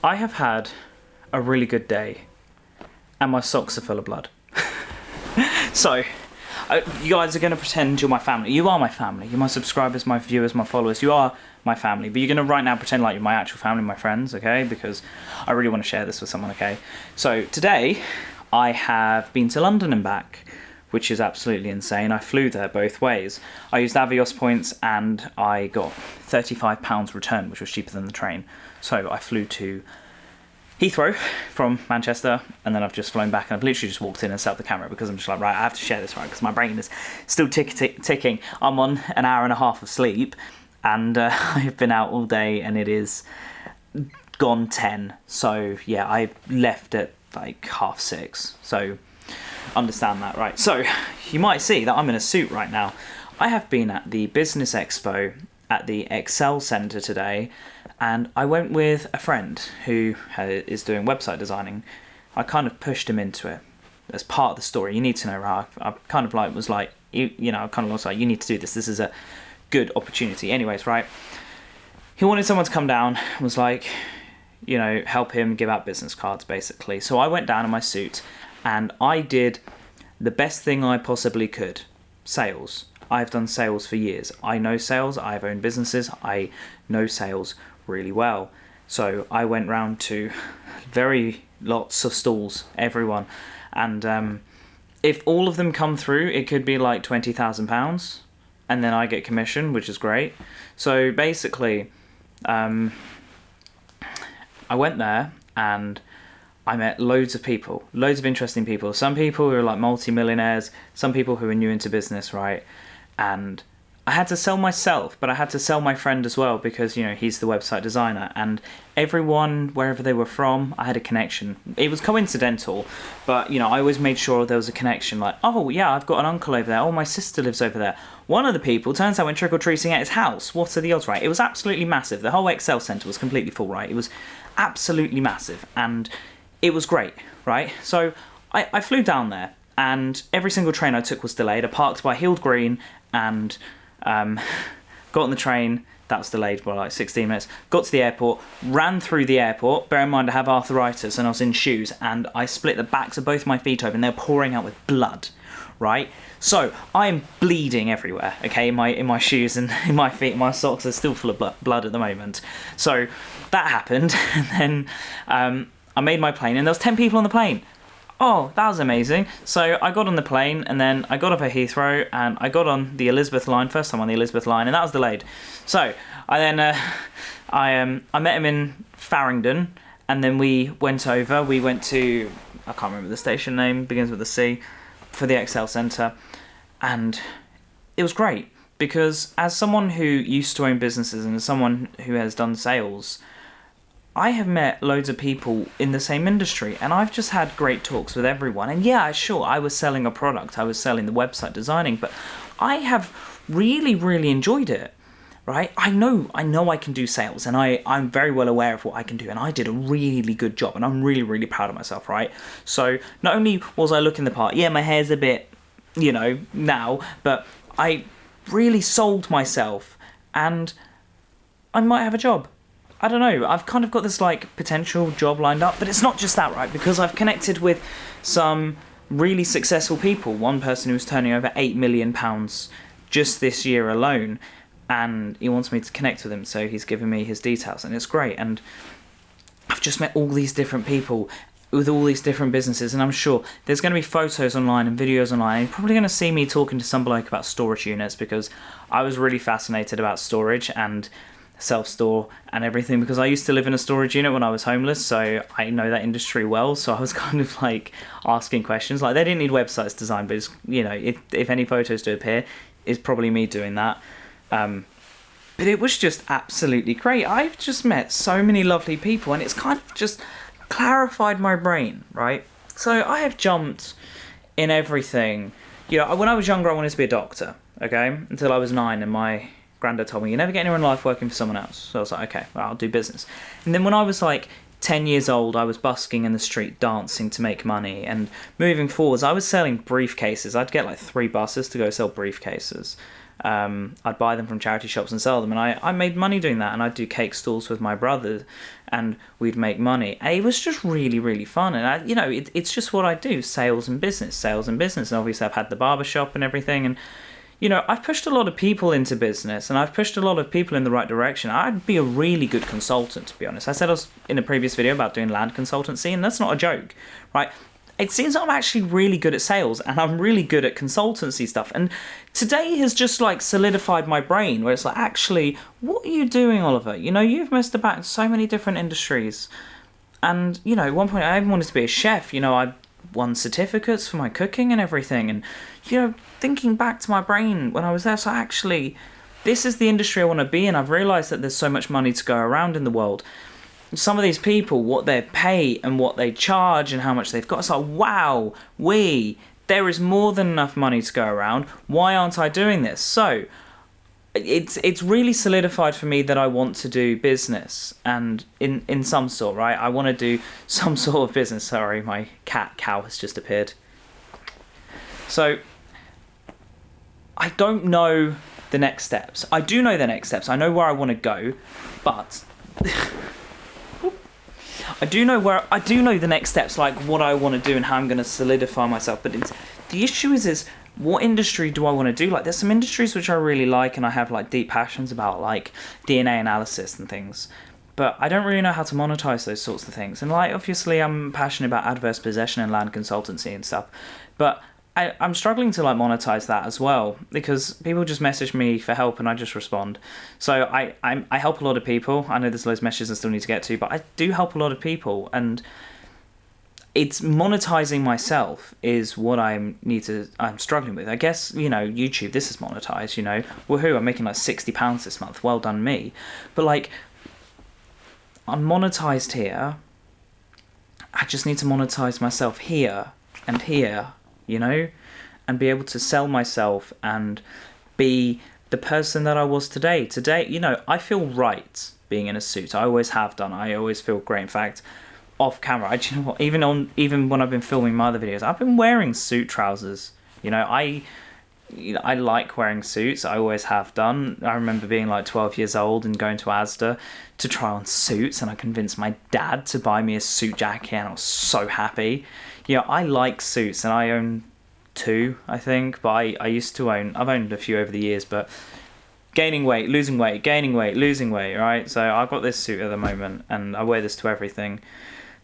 I have had a really good day, and my socks are full of blood. So, you guys are going to pretend you're my family. You are my family. You're my subscribers, my viewers, my followers. You are my family. But you're going to right now pretend like you're my actual family, my friends, okay? Because I really want to share this with someone, okay? So, today, I have been to London and back, which is absolutely insane. I flew there both ways. I used Avios points, and I got £35 return, which was cheaper than the train. So, I flew to Heathrow from Manchester, and then I've just flown back, and I've literally just walked in and set up the camera because I'm just like, right, I have to share this, right, because my brain is still ticking. I'm on an hour and a half of sleep, and I've been out all day, and it is gone 10. So yeah, I left at like 6:30. So understand that, right? So you might see that I'm in a suit right now. I have been at the business expo at the Excel Centre today, and I went with a friend who is doing website designing. I kind of pushed him into it as part of the story. You need to know, right? I kind of like was like, you need to do this. This is a good opportunity. Anyways, right? He wanted someone to come down, was like, help him give out business cards, basically. So I went down in my suit, and I did the best thing I possibly could. Sales. I've done sales for years. I know sales. I've owned businesses. I know sales really well. So I went round to lots of stalls, everyone. And if all of them come through, it could be like £20,000. And then I get commission, which is great. So basically, I went there and I met loads of people, loads of interesting people. Some people who are like multi-millionaires, some people who are new into business, right? And I had to sell myself, but I had to sell my friend as well because, he's the website designer. And everyone, wherever they were from, I had a connection. It was coincidental, but, I always made sure there was a connection. Like, oh, yeah, I've got an uncle over there. Oh, my sister lives over there. One of the people, turns out, went trick-or-treating at his house. What are the odds, right? It was absolutely massive. The whole Excel Centre was completely full, right? It was absolutely massive. And it was great, right? So I flew down there, and every single train I took was delayed. I parked by Heald Green and got on the train. That was delayed by like 16 minutes. Got to the airport, ran through the airport. Bear in mind I have arthritis and I was in shoes, and I split the backs of both my feet open. They're pouring out with blood, right? So I'm bleeding everywhere, okay, in my shoes and in my feet. My socks are still full of blood at the moment. So that happened, and then I made my plane, and there was 10 people on the plane. Oh, that was amazing. So I got on the plane, and then I got up at Heathrow, and I got on the Elizabeth line, first time on the Elizabeth line, and that was delayed. So I then I met him in Farringdon, and then we went to, I can't remember the station name, begins with a C, for the Excel Centre, and it was great, because as someone who used to own businesses and as someone who has done sales, I have met loads of people in the same industry, and I've just had great talks with everyone. And yeah, sure, I was selling a product, I was selling the website designing, but I have really, really enjoyed it, right? I know I can do sales, and I'm very well aware of what I can do, and I did a really good job, and I'm really, really proud of myself, right? So not only was I looking the part, yeah, my hair's a bit, now, but I really sold myself, and I might have a job. I don't know, I've kind of got this potential job lined up, but it's not just that, right? Because I've connected with some really successful people. One person who's turning over £8 million just this year alone, and he wants me to connect with him, so he's given me his details, and it's great. And I've just met all these different people with all these different businesses, and I'm sure there's going to be photos online and videos online, and you're probably going to see me talking to some bloke about storage units, because I was really fascinated about storage and self-store and everything, because I used to live in a storage unit when I was homeless, so I know that industry well. So I was kind of asking questions. They didn't need websites designed, but it's, if any photos do appear, it's probably me doing that. But it was just absolutely great. I've just met so many lovely people, and it's kind of just clarified my brain, right? So I have jumped in everything. When I was younger, I wanted to be a doctor, okay, until I was 9, and my granddad told me, you never get anywhere in life working for someone else. So I was like, okay, well, I'll do business. And then when I was 10 years old, I was busking in the street, dancing to make money. And moving forwards, I was selling briefcases. I'd get 3 buses to go sell briefcases. I'd buy them from charity shops and sell them, and I made money doing that. And I'd do cake stalls with my brother, and we'd make money. And it was just really, really fun. And it's just what I do: sales and business. And obviously, I've had the barber shop and everything, and I've pushed a lot of people into business, and I've pushed a lot of people in the right direction. I'd be a really good consultant, to be honest. I said I was in a previous video about doing land consultancy, and that's not a joke, right? It seems I'm actually really good at sales, and I'm really good at consultancy stuff. And today has just like solidified my brain, where it's like, actually, what are you doing, Oliver? You've messed about in so many different industries. And, at one point I even wanted to be a chef. I won certificates for my cooking and everything. And, thinking back to my brain when I was there, so actually, this is the industry I want to be in. I've realised that there's so much money to go around in the world. Some of these people, what they pay and what they charge and how much they've got, it's like, wow, there is more than enough money to go around. Why aren't I doing this? So it's really solidified for me that I want to do business, and in some sort, right? I want to do some sort of business. Sorry, my cow has just appeared. So I don't know the next steps. I do know the next steps. I know where I want to go, but I do know the next steps, like what I want to do and how I'm going to solidify myself. But the issue is what industry do I want to do? Like, there's some industries which I really like and I have like deep passions about, like DNA analysis and things. But I don't really know how to monetize those sorts of things. And like, obviously, I'm passionate about adverse possession and land consultancy and stuff. But I'm struggling to like monetize that as well, because people just message me for help and I just respond. So I help a lot of people. I know there's loads of messages I still need to get to, but I do help a lot of people, and it's monetizing myself is what I'm struggling with. I guess, YouTube, this is monetized, woohoo, I'm making like £60 this month. Well done me. But like, I'm monetized here. I just need to monetize myself here and here, and be able to sell myself and be the person that I was today. Today, I feel right being in a suit. I always have done. I always feel great. In fact, off camera, do you know what? Even when I've been filming my other videos, I've been wearing suit trousers. I like wearing suits. I always have done. I remember being like 12 years old and going to Asda to try on suits, and I convinced my dad to buy me a suit jacket, and I was so happy. I like suits, and I own 2, I think, but I've owned a few over the years, but gaining weight, losing weight, gaining weight, losing weight, right? So I've got this suit at the moment, and I wear this to everything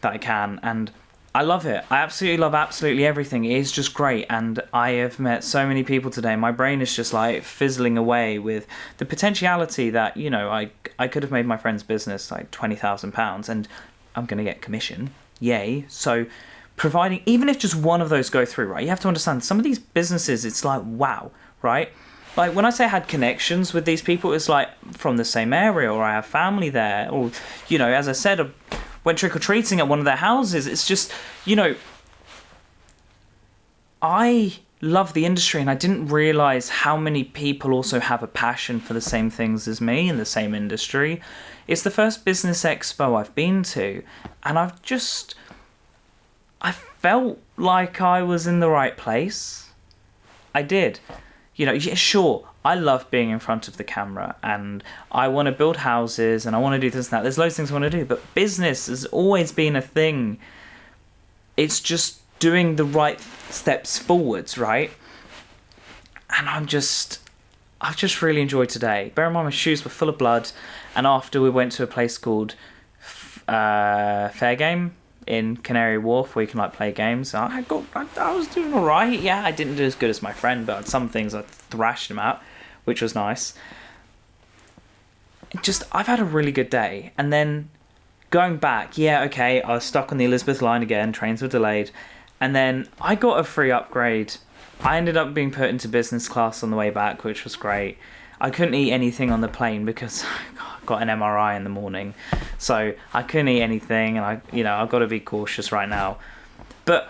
that I can, and I love it. I absolutely love absolutely everything. It is just great, and I have met so many people today. My brain is just like fizzling away with the potentiality that, I could have made my friend's business like £20,000, and I'm going to get commission. Yay. So providing, even if just one of those go through, right? You have to understand, some of these businesses, it's like, wow, right? Like, when I say I had connections with these people, it's like from the same area, or I have family there, or, as I said, I went trick-or-treating at one of their houses. It's just, I love the industry, and I didn't realise how many people also have a passion for the same things as me in the same industry. It's the first business expo I've been to, and I felt like I was in the right place. I did. Sure, I love being in front of the camera, and I want to build houses, and I want to do this and that. There's loads of things I want to do, but business has always been a thing. It's just doing the right steps forwards, right? And I've just really enjoyed today. Bear in mind, my shoes were full of blood, and after we went to a place called Fair Game in Canary Wharf, where you can like play games. I was doing all right. Yeah, I didn't do as good as my friend, but some things I thrashed him out, which was nice. I've had a really good day, and then going back, I was stuck on the Elizabeth line again. Trains were delayed, and then I got a free upgrade. I ended up being put into business class on the way back, which was great. I couldn't eat anything on the plane because I got an MRI in the morning, so I couldn't eat anything, and I've got to be cautious right now. But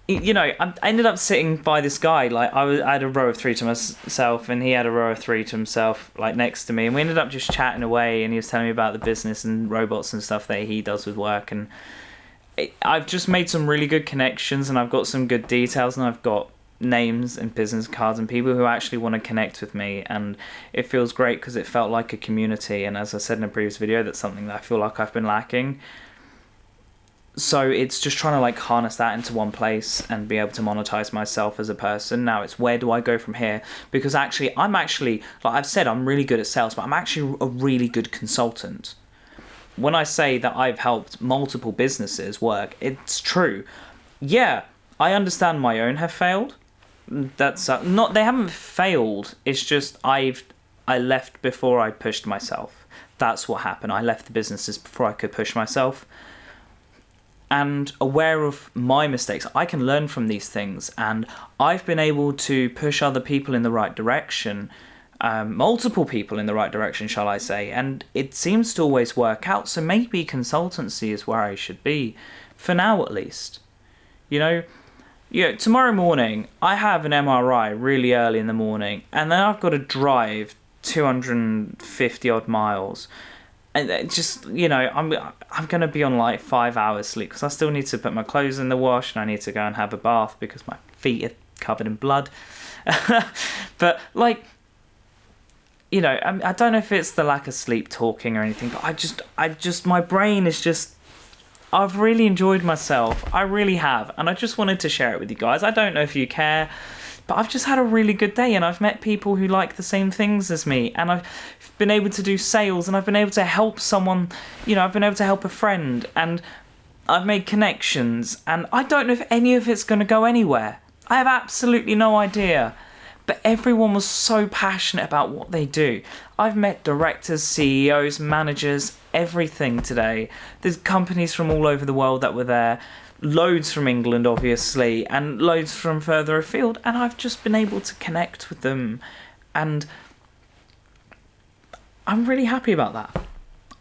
I ended up sitting by this guy. Like, I had a row of 3 to myself, and he had a row of 3 to himself, like next to me, and we ended up just chatting away. And he was telling me about the business and robots and stuff that he does with work, and I've just made some really good connections, and I've got some good details, and I've got names and business cards and people who actually want to connect with me, and it feels great because it felt like a community. And as I said in a previous video, that's something that I feel like I've been lacking. So it's just trying to like harness that into one place and be able to monetize myself as a person. Now it's, where do I go from here? Because I'm actually, like I've said, I'm really good at sales, but I'm actually a really good consultant. When I say that I've helped multiple businesses work, it's true. Yeah, I understand my own have failed. That's not, they haven't failed. It's just I left before I pushed myself. That's what happened. I left the businesses before I could push myself. And aware of my mistakes, I can learn from these things, and I've been able to push other people in the right direction, multiple people in the right direction, shall I say, and it seems to always work out. So maybe consultancy is where I should be, for now at least. Tomorrow morning, I have an MRI really early in the morning, and then I've got to drive 250 odd miles. And it just, I'm going to be on like 5 hours sleep because I still need to put my clothes in the wash, and I need to go and have a bath because my feet are covered in blood. But like, I don't know if it's the lack of sleep talking or anything, but I just, my brain is just, I've really enjoyed myself. I really have. And I just wanted to share it with you guys. I don't know if you care, but I've just had a really good day, and I've met people who like the same things as me, and I've been able to do sales, and I've been able to help someone, I've been able to help a friend, and I've made connections, and I don't know if any of it's going to go anywhere. I have absolutely no idea. But everyone was so passionate about what they do. I've met directors, CEOs, managers, everything today. There's companies from all over the world that were there. Loads from England, obviously, and loads from further afield. And I've just been able to connect with them. And I'm really happy about that.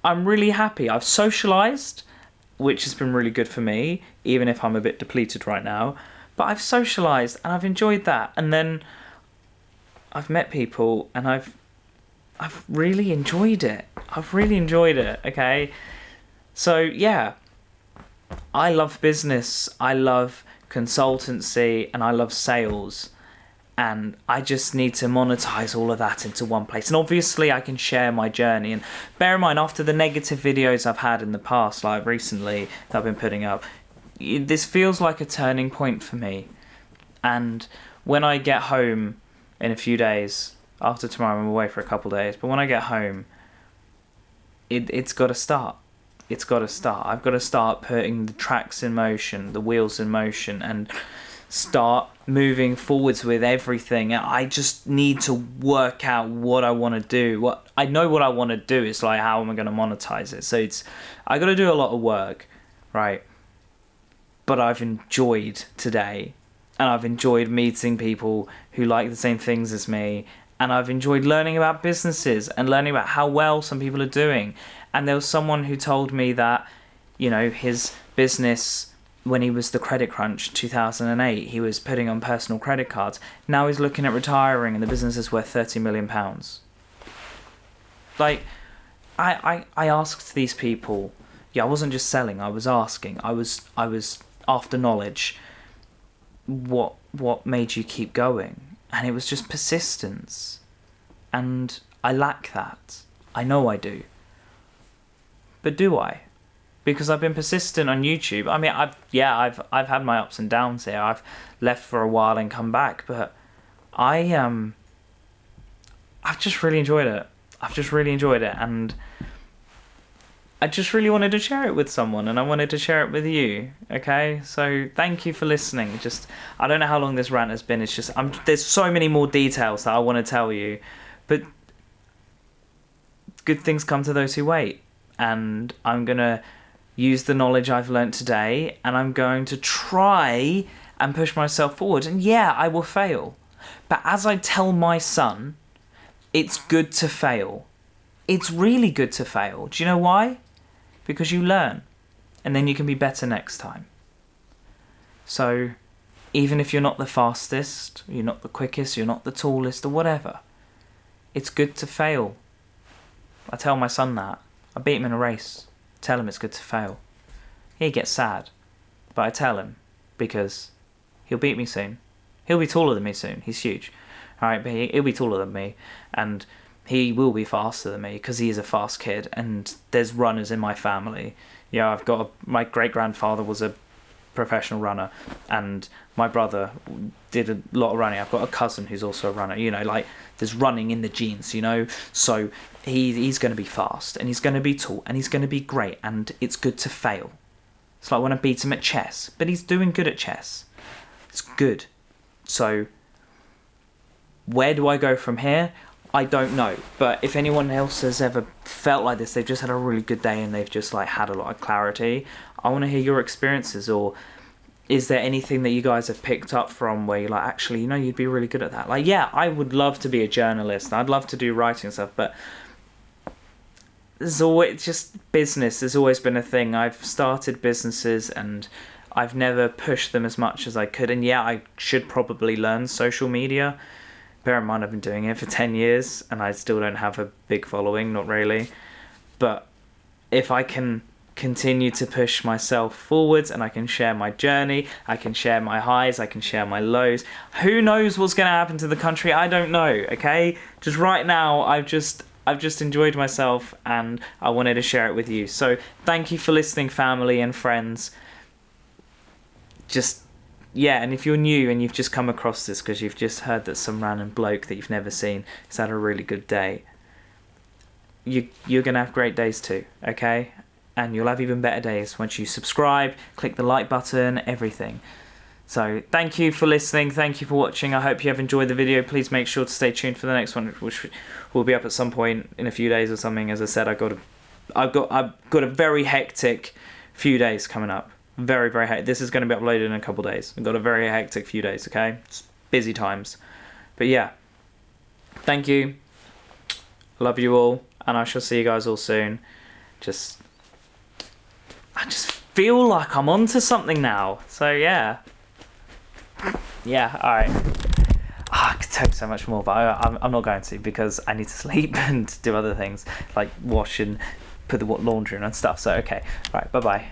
I'm really happy. I've socialised, which has been really good for me, even if I'm a bit depleted right now. But I've socialised, and I've enjoyed that. And then I've met people, and I've really enjoyed it. Okay? So, yeah. I love business, I love consultancy, and I love sales. And I just need to monetize all of that into one place. And obviously I can share my journey. And bear in mind, after the negative videos I've had in the past, like recently, that I've been putting up, this feels like a turning point for me. And when I get home in a few days, after tomorrow, I'm away for a couple of days, but when I get home, it's got to start. It's got to start. I've got to start putting the tracks in motion, the wheels in motion, and start moving forwards with everything. I just need to work out what I want to do. I know what I want to do. It's like, how am I going to monetize it? So I got to do a lot of work, right? But I've enjoyed today, and I've enjoyed meeting people who like the same things as me, and I've enjoyed learning about businesses and learning about how well some people are doing. And there was someone who told me that, his business, when he was the credit crunch 2008, he was putting on personal credit cards. Now he's looking at retiring, and the business is worth £30 million. Like, I asked these people, I wasn't just selling, I was asking, I was after knowledge. What made you keep going? And it was just persistence. And I lack that. I know I do. But do I? Because I've been persistent on YouTube. I mean, I've had my ups and downs here. I've left for a while and come back, but I've just really enjoyed it. And I just really wanted to share it with someone, and I wanted to share it with you. Okay, so thank you for listening. I don't know how long this rant has been. It's just there's so many more details that I want to tell you, but good things come to those who wait. And I'm gonna use the knowledge I've learnt today, and I'm going to try and push myself forward. And yeah, I will fail, but as I tell my son, it's good to fail. It's really good to fail. Do you know why? Because you learn, and then you can be better next time. So even if you're not the fastest, you're not the quickest, you're not the tallest or whatever, it's good to fail. I tell my son that. I beat him in a race. Tell him it's good to fail. He gets sad, but I tell him because he'll beat me soon. He'll be taller than me soon. He's huge. All right, but he'll be taller than me, and he will be faster than me because he is a fast kid, and there's runners in my family. Yeah, my great-grandfather was a professional runner, and my brother did a lot of running. I've got a cousin who's also a runner. Like, there's running in the genes, so he's going to be fast, and he's going to be tall, and he's going to be great, and it's good to fail. It's like when I beat him at chess, but he's doing good at chess. It's good. So where do I go from here? I don't know, but if anyone else has ever felt like this, they've just had a really good day and they've just like had a lot of clarity, I want to hear your experiences. Or is there anything that you guys have picked up from where you're like, actually, you'd be really good at that? Like, yeah, I would love to be a journalist. I'd love to do writing and stuff, but there's always just business. There's always been a thing. I've started businesses and I've never pushed them as much as I could. And yeah, I should probably learn social media. Bear in mind, I've been doing it for 10 years and I still don't have a big following, not really. But if I can continue to push myself forwards and I can share my journey, I can share my highs, I can share my lows. Who knows what's going to happen to the country? I don't know, okay? Just right now, I've just enjoyed myself and I wanted to share it with you. So thank you for listening, family and friends. Yeah, and if you're new and you've just come across this because you've just heard that some random bloke that you've never seen has had a really good day, you're going to have great days too, okay? And you'll have even better days once you subscribe, click the like button, everything. So thank you for listening, thank you for watching. I hope you have enjoyed the video. Please make sure to stay tuned for the next one, which will be up at some point in a few days or something. As I said, I've got a very hectic few days coming up. Very, very hectic. This is going to be uploaded in a couple of days. I've got a very hectic few days, okay? It's busy times. But yeah, thank you. Love you all. And I shall see you guys all soon. I just feel like I'm onto something now. So yeah. Yeah, alright. I could tell you so much more, but I'm not going to because I need to sleep and do other things like wash and put the laundry in and stuff. So okay. Alright, bye-bye.